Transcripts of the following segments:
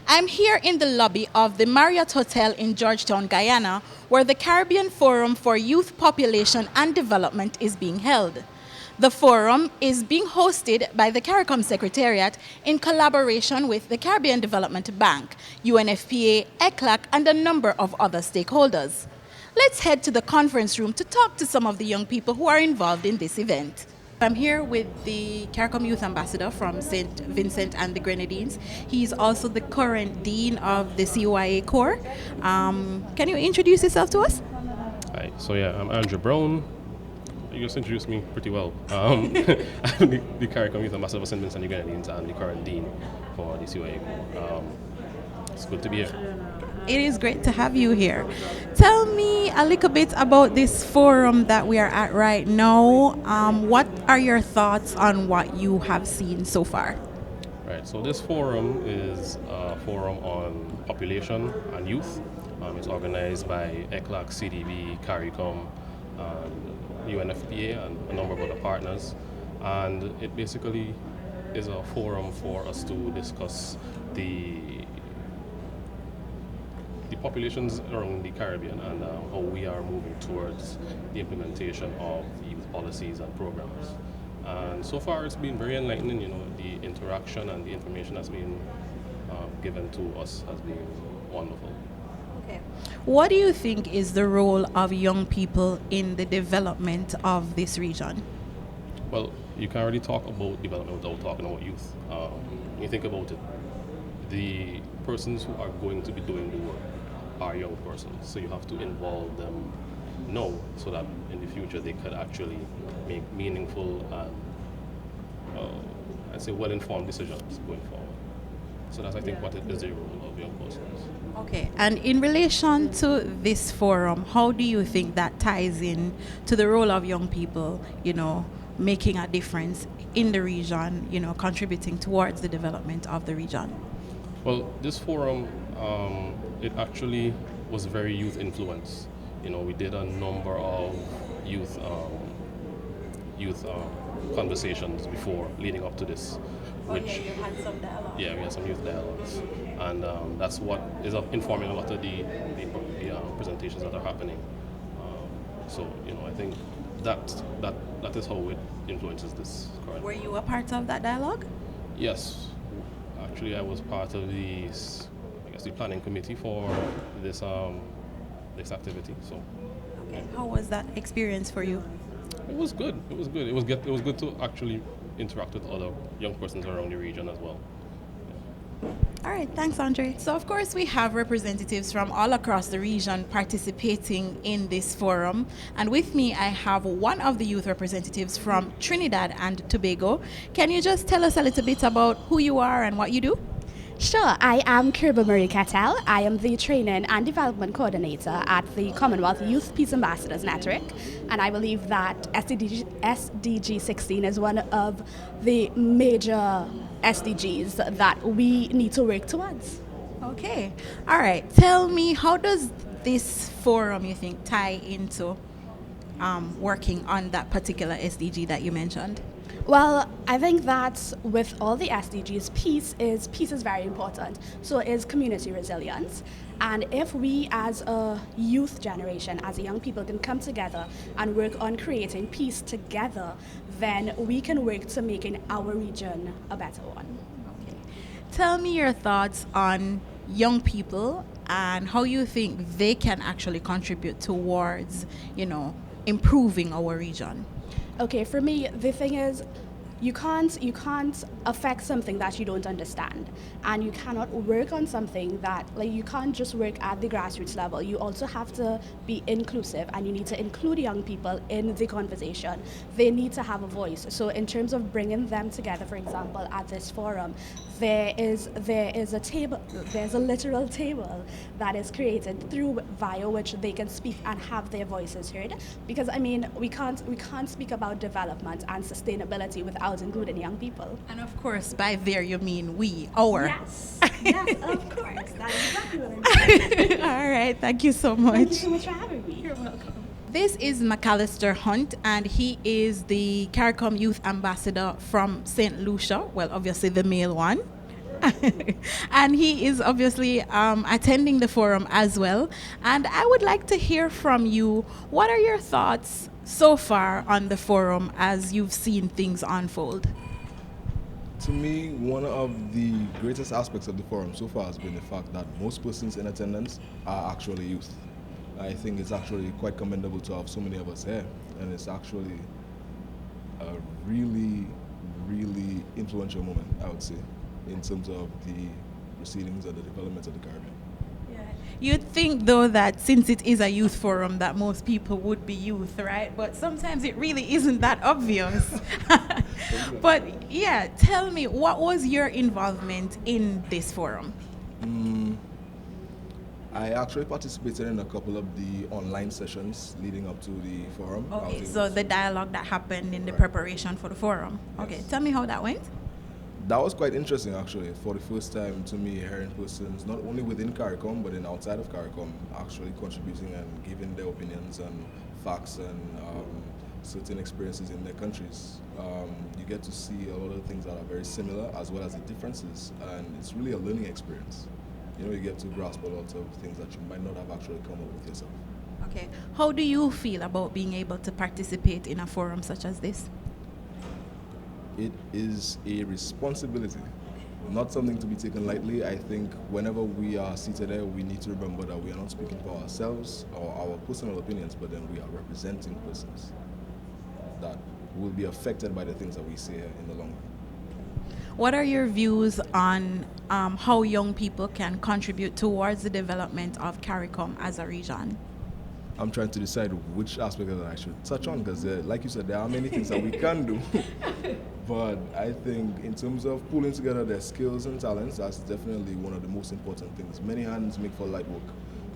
I'm here in the lobby of the Marriott Hotel in Georgetown, Guyana, where the Caribbean Forum for Youth Population and Development is being held. The forum is being hosted by the Caricom Secretariat in collaboration with the Caribbean Development Bank, UNFPA, ECLAC, and a number of other stakeholders. Let's head to the conference room to talk to some of the young people who are involved in this event. I'm here with the Caricom Youth Ambassador from St. Vincent and the Grenadines. He's also the current Dean of the COIA Corps. Can you introduce yourself to us? Hi, I'm Andrew Brown. You just introduced me pretty well. I'm the Caricom Youth Ambassador for St. Vincent and the Grenadines and the current Dean for the COIA Corps. It's good to be here. It is great to have you here. Tell me a little bit about this forum that we are at right now. What are your thoughts on what you have seen so far? Right, so this forum is a forum on population and youth. It's organized by ECLAC, CDB, Caricom, and UNFPA, and a number of other partners. And it basically is a forum for us to discuss the populations around the Caribbean and how we are moving towards the implementation of youth policies and programs. And so far it's been very enlightening, the interaction and the information that's been given to us has been wonderful. Okay. What do you think is the role of young people in the development of this region? Well, you can't really talk about development without talking about youth. When you think about it, the persons who are going to be doing the work are young persons, so you have to involve them now so that in the future they could actually make meaningful and well-informed decisions going forward. So that's, I think, what is the role of young persons. Okay, and in relation to this forum, how do you think that ties in to the role of young people, making a difference in the region, contributing towards the development of the region? Well, this forum, it actually was very youth influenced. We did a number of youth conversations before leading up to this. You had some dialogue. Yeah, we had some youth dialogues, and that's what is informing a lot of the presentations that are happening. I think that is how it influences this current. Were you a part of that dialogue? Yes. Actually, I was part of the planning committee for this activity. So, okay. How was that experience for you? It was good. It was good. It was good to actually interact with other young persons around the region as well. All right, thanks, Andre. So, of course, we have representatives from all across the region participating in this forum. And with me, I have one of the youth representatives from Trinidad and Tobago. Can you just tell us a little bit about who you are and what you do? Sure, I am Kirby Marie Cattell. I am the Training and Development Coordinator at the Commonwealth Youth Peace Ambassadors Network, and I believe that SDG 16 is one of the major SDGs that we need to work towards. Okay, all right. Tell me, how does this forum, you think, tie into working on that particular SDG that you mentioned? Well, I think that with all the SDGs, peace is very important. So is community resilience. And if we as a youth generation, as a young people, can come together and work on creating peace together, then we can work to making our region a better one. Okay. Tell me your thoughts on young people and how you think they can actually contribute towards, improving our region. Okay, for me, the thing is, you can't affect something that you don't understand, and you cannot work on something that, you can't just work at the grassroots level. You also have to be inclusive, and you need to include young people in the conversation. They need to have a voice. So in terms of bringing them together, for example, at this forum, there's a literal table that is created via which they can speak and have their voices heard. Because we can't speak about development and sustainability without including young people. And of course, by there you mean we, our. Yes, of course. That is exactly what I'm saying. All right, thank you so much. Thank you so much for having me. You're welcome. This is McAllister Hunt, and he is the Caricom Youth Ambassador from St. Lucia, well, obviously the male one. And he is obviously attending the forum as well. And I would like to hear from you. What are your thoughts so far on the forum as you've seen things unfold? To me, one of the greatest aspects of the forum so far has been the fact that most persons in attendance are actually youth. I think it's actually quite commendable to have so many of us here, and it's actually a really, really influential moment, I would say, in terms of the proceedings and the development of the Caribbean. You'd think, though, that since it is a youth forum, that most people would be youth, right? But sometimes it really isn't that obvious. But yeah, tell me, what was your involvement in this forum? I actually participated in a couple of the online sessions leading up to the forum. Okay, so the dialogue that happened in the preparation for the forum. Okay, Yes. tell me how that went. That was quite interesting, actually, for the first time to me, hearing persons not only within Caricom but then outside of Caricom actually contributing and giving their opinions and facts and certain experiences in their countries. You get to see a lot of things that are very similar as well as the differences, and it's really a learning experience. You know, you get to grasp a lot of things that you might not have actually come up with yourself. Okay, how do you feel about being able to participate in a forum such as this? It is a responsibility, not something to be taken lightly. I think whenever we are seated there, we need to remember that we are not speaking for ourselves or our personal opinions, but then we are representing persons that will be affected by the things that we say here in the long run. What are your views on how young people can contribute towards the development of Caricom as a region? I'm trying to decide which aspect that I should touch on because, like you said, there are many things that we can do. But I think in terms of pulling together their skills and talents, that's definitely one of the most important things. Many hands make for light work.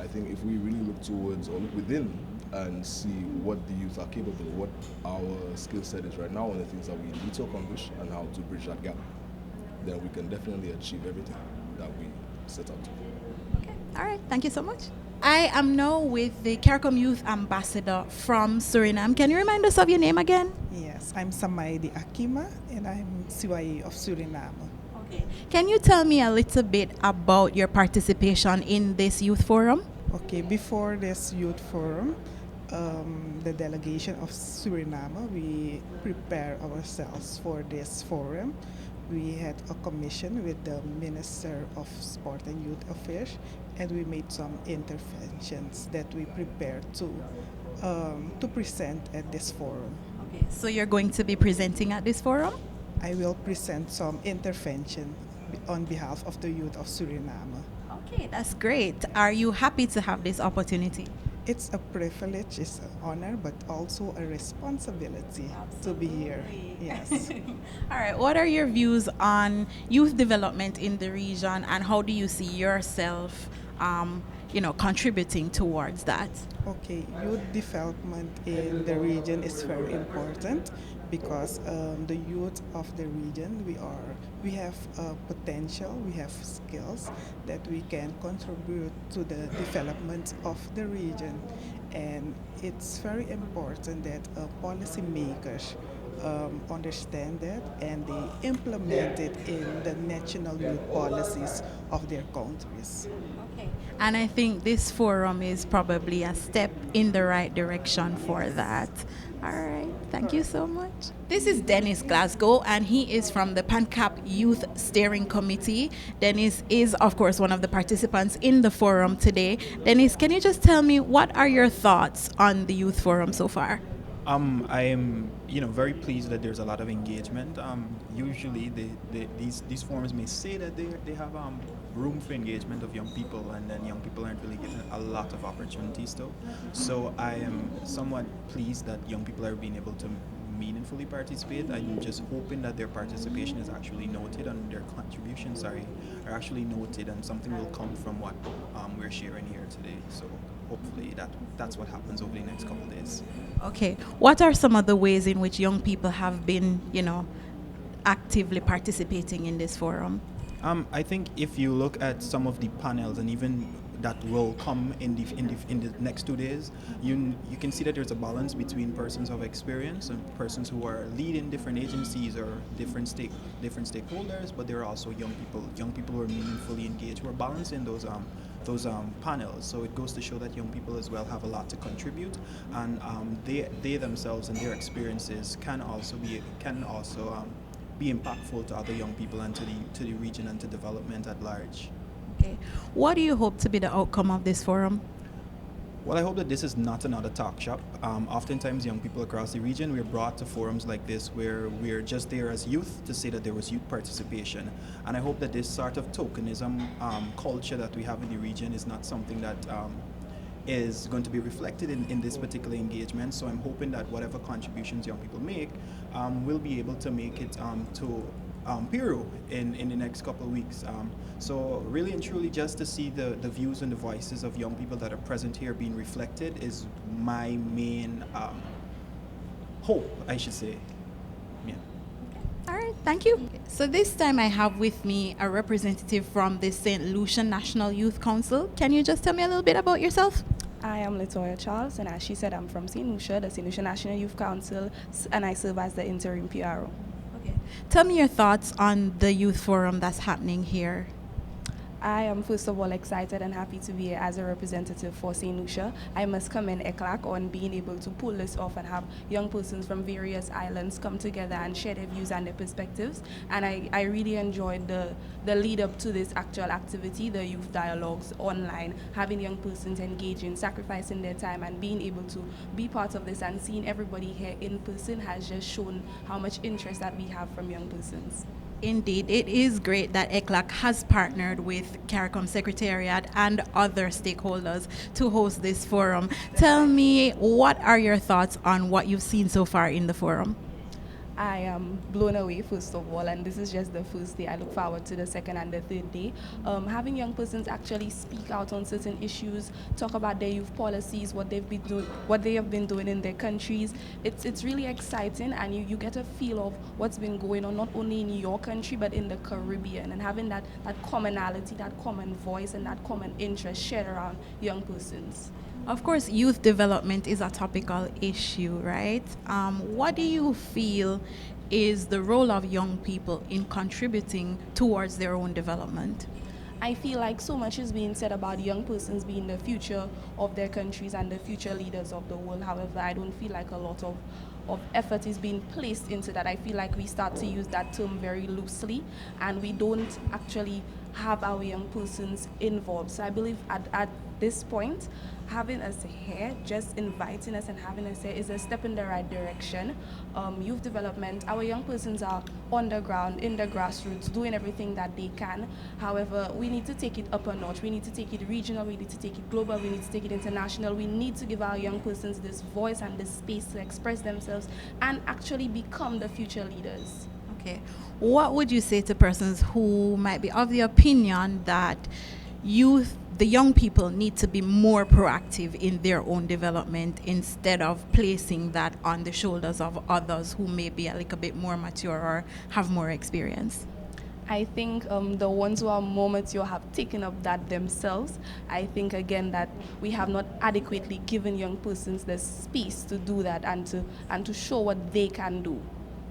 I think if we really look towards or look within and see what the youth are capable of, what our skill set is right now, and the things that we need to accomplish and how to bridge that gap, then we can definitely achieve everything that we set out to do. Okay. All right. Thank you so much. I am now with the Caricom Youth Ambassador from Suriname. Can you remind us of your name again? Yes, I'm Samaidi Akima and I'm CYE of Suriname. Okay. Can you tell me a little bit about your participation in this youth forum? Okay, before this youth forum, the delegation of Suriname, we prepare ourselves for this forum. We had a commission with the Minister of Sport and Youth Affairs, and we made some interventions that we prepared to present at this forum. Okay. So you're going to be presenting at this forum? I will present some intervention on behalf of the youth of Suriname. Okay, that's great. Are you happy to have this opportunity? It's a privilege, it's an honor, but also a responsibility to be here. Yes. All right. What are your views on youth development in the region, and how do you see yourself, contributing towards that? Okay, youth development in the region is very important because the youth of the region, we have potential, we have skills that we can contribute to the development of the region, and it's very important that policymakers understand that and they implement it in the national youth policies of their countries. Okay. And I think this forum is probably a step in the right direction for that. All right. Thank you so much. This is Dennis Glasgow, and he is from the PANCAP Youth Steering Committee. Dennis is, of course, one of the participants in the forum today. Dennis, can you just tell me what are your thoughts on the youth forum so far? I am, very pleased that there's a lot of engagement. Usually, these forums may say that they have room for engagement of young people, and then young people aren't really getting a lot of opportunities though. So I am somewhat pleased that young people are being able to meaningfully participate. I'm just hoping that their participation is actually noted and their contributions are actually noted, and something will come from what we're sharing here today. So hopefully that's what happens over the next couple of days. Okay. What are some of the ways in which young people have been, actively participating in this forum? I think if you look at some of the panels and even that will come in the next 2 days, you can see that there's a balance between persons of experience and persons who are leading different agencies or different stakeholders, but there are also young people who are meaningfully engaged, who are balancing those panels. So it goes to show that young people as well have a lot to contribute, and they themselves and their experiences can also be impactful to other young people and to the region and to development at large. Okay. What do you hope to be the outcome of this forum? Well, I hope that this is not another talk shop. Oftentimes, young people across the region, we're brought to forums like this where we're just there as youth to say that there was youth participation. And I hope that this sort of tokenism culture that we have in the region is not something that is going to be reflected in this particular engagement. So I'm hoping that whatever contributions young people make, we'll be able to make it to Peru in the next couple of weeks. So really and truly, just to see the views and the voices of young people that are present here being reflected is my main hope, I should say. Yeah. All right, thank you. So this time I have with me a representative from the St. Lucian National Youth Council. Can you just tell me a little bit about yourself? I am Latoya Charles, and as she said, I'm from St. Lucia, the St. Lucia National Youth Council, and I serve as the interim PRO. Okay. Tell me your thoughts on the youth forum that's happening here. I am first of all excited and happy to be here as a representative for St. Lucia. I must commend ECLAC on being able to pull this off and have young persons from various islands come together and share their views and their perspectives. And I really enjoyed the lead up to this actual activity, the youth dialogues online, having young persons engaging, sacrificing their time and being able to be part of this, and seeing everybody here in person has just shown how much interest that we have from young persons. Indeed, it is great that ECLAC has partnered with Caricom Secretariat and other stakeholders to host this forum. Tell me, what are your thoughts on what you've seen so far in the forum? I am blown away, first of all, and this is just the first day. I look forward to the second and the third day. Having young persons actually speak out on certain issues, talk about their youth policies, what they have been doing in their countries. It's really exciting, and you get a feel of what's been going on not only in your country but in the Caribbean, and having that commonality, that common voice, and that common interest shared around young persons. Of course, youth development is a topical issue, right? What do you feel is the role of young people in contributing towards their own development? I feel like so much is being said about young persons being the future of their countries and the future leaders of the world. However, I don't feel like a lot of effort is being placed into that. I feel like we start to use that term very loosely, and we don't actually have our young persons involved. So I believe at this point, having us here, just inviting us and having us here is a step in the right direction. Youth development, our young persons are on the ground, in the grassroots, doing everything that they can. However, we need to take it up a notch. We need to take it regional, we need to take it global, we need to take it international. We need to give our young persons this voice and this space to express themselves and actually become the future leaders. Okay. What would you say to persons who might be of the opinion that the young people need to be more proactive in their own development instead of placing that on the shoulders of others who may be a little bit more mature or have more experience? I think the ones who are more mature have taken up that themselves. I think, again, that we have not adequately given young persons the space to do that and to show what they can do.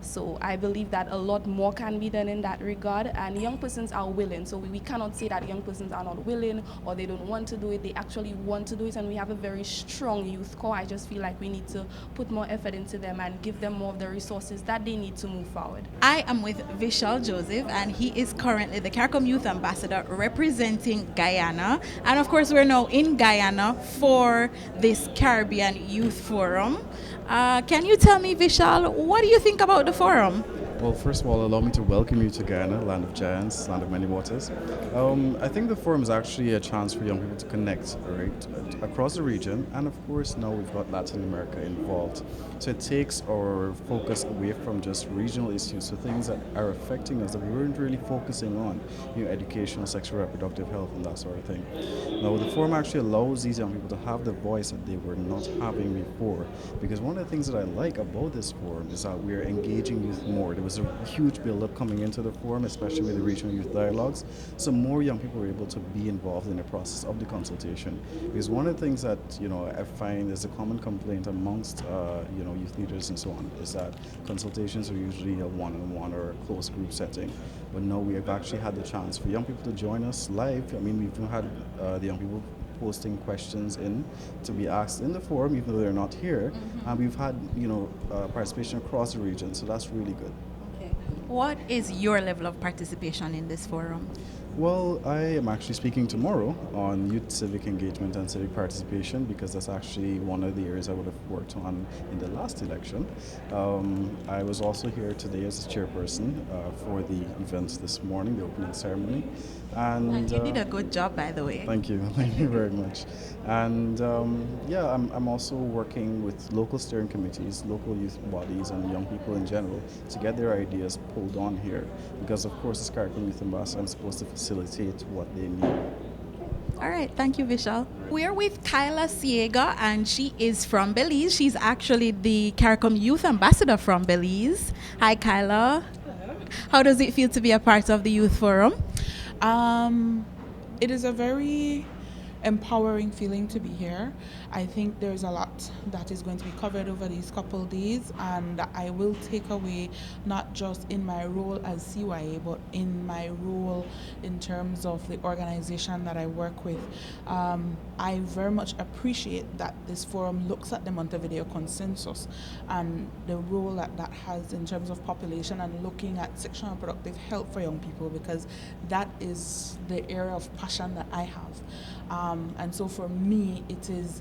So I believe that a lot more can be done in that regard, and young persons are willing. So we cannot say that young persons are not willing or they don't want to do it. They actually want to do it, and we have a very strong youth core. I just feel like we need to put more effort into them and give them more of the resources that they need to move forward. I am with Vishal Joseph, and he is currently the Caricom Youth Ambassador representing Guyana. And of course, we're now in Guyana for this Caribbean Youth Forum. Can you tell me, Vishal, what do you think about the forum? Well, first of all, allow me to welcome you to Guyana, land of giants, land of many waters. I think the forum is actually a chance for young people to connect, right, across the region, and of course now we've got Latin America involved. So it takes our focus away from just regional issues, so things that are affecting us that we weren't really focusing on, education, sexual reproductive health, and that sort of thing. Now, the forum actually allows these young people to have the voice that they were not having before, because one of the things that I like about this forum is that we're engaging youth more. there was a huge build-up coming into the forum, especially with the regional youth dialogues. So more young people were able to be involved in the process of the consultation. Because one of the things that I find is a common complaint amongst youth leaders and so on is that consultations are usually a one-on-one or a close group setting. But no, we have actually had the chance for young people to join us live. I mean, we've had the young people posting questions in to be asked in the forum, even though they're not here. And we've had, participation across the region, so that's really good. Okay. What is your level of participation in this forum? Well, I am actually speaking tomorrow on youth civic engagement and civic participation because that's actually one of the areas I would have worked on in the last election. I was also here today as a chairperson for the events this morning, the opening ceremony. And you did a good job, by the way. Thank you very much. And I'm also working with local steering committees, local youth bodies, and young people in general to get their ideas pulled on here. Because of course, as Caricom Youth Ambassador, I'm supposed to facilitate what they need. All right, thank you, Vishal. We're with Kyla Siega, and she is from Belize. She's actually the Caricom Youth Ambassador from Belize. Hi, Kyla. Hello. How does it feel to be a part of the Youth Forum? It is a very empowering feeling to be here. I think there's a lot that is going to be covered over these couple of days, and I will take away not just in my role as CYA, but in my role in terms of the organization that I work with. I very much appreciate that this forum looks at the Montevideo Consensus and the role that that has in terms of population and looking at sexual and reproductive health for young people, because that is the area of passion that I have. And so for me, it is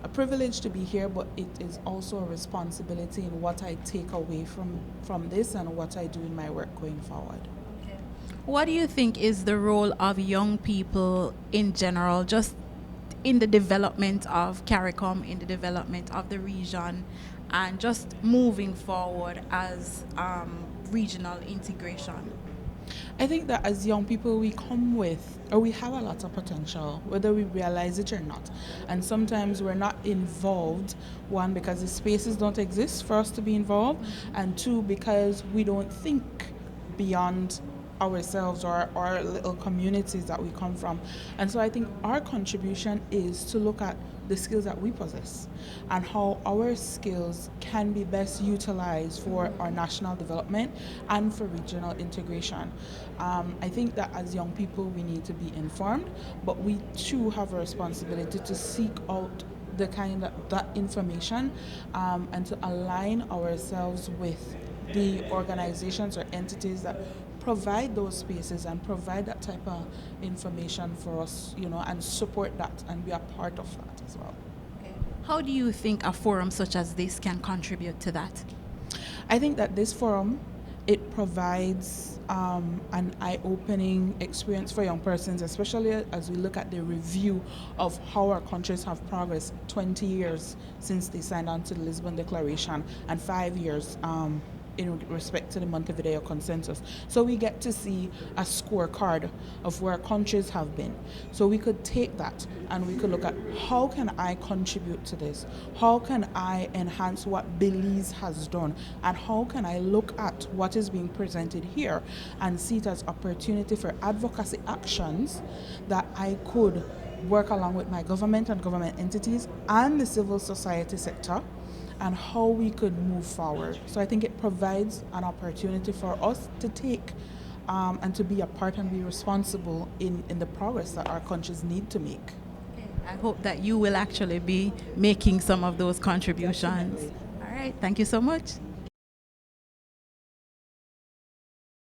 a privilege to be here, but it is also a responsibility in what I take away from this and what I do in my work going forward. Okay. What do you think is the role of young people in general, just in the development of Caricom, in the development of the region, and just moving forward as regional integration? I think that as young people, we come with, or we have a lot of potential, whether we realize it or not. And sometimes we're not involved, one, because the spaces don't exist for us to be involved, and two, because we don't think beyond ourselves or our little communities that we come from. And so I think our contribution is to look at the skills that we possess and how our skills can be best utilized for our national development and for regional integration. I think that as young people we need to be informed, but we too have a responsibility to seek out the kind of that information and to align ourselves with the organizations or entities that provide those spaces and provide that type of information for us, and support that and be a part of that as well. Okay. How do you think a forum such as this can contribute to that? I think that this forum, it provides an eye-opening experience for young persons, especially as we look at the review of how our countries have progressed 20 years since they signed on to the Lisbon Declaration and 5 years in respect to the Montevideo Consensus. So we get to see a scorecard of where countries have been. So we could take that and we could look at how can I contribute to this? How can I enhance what Belize has done? And how can I look at what is being presented here and see it as opportunity for advocacy actions that I could work along with my government and government entities and the civil society sector, and how we could move forward. So I think it provides an opportunity for us to take and to be a part and be responsible in the progress that our countries need to make. I hope that you will actually be making some of those contributions. Definitely. All right, thank you so much.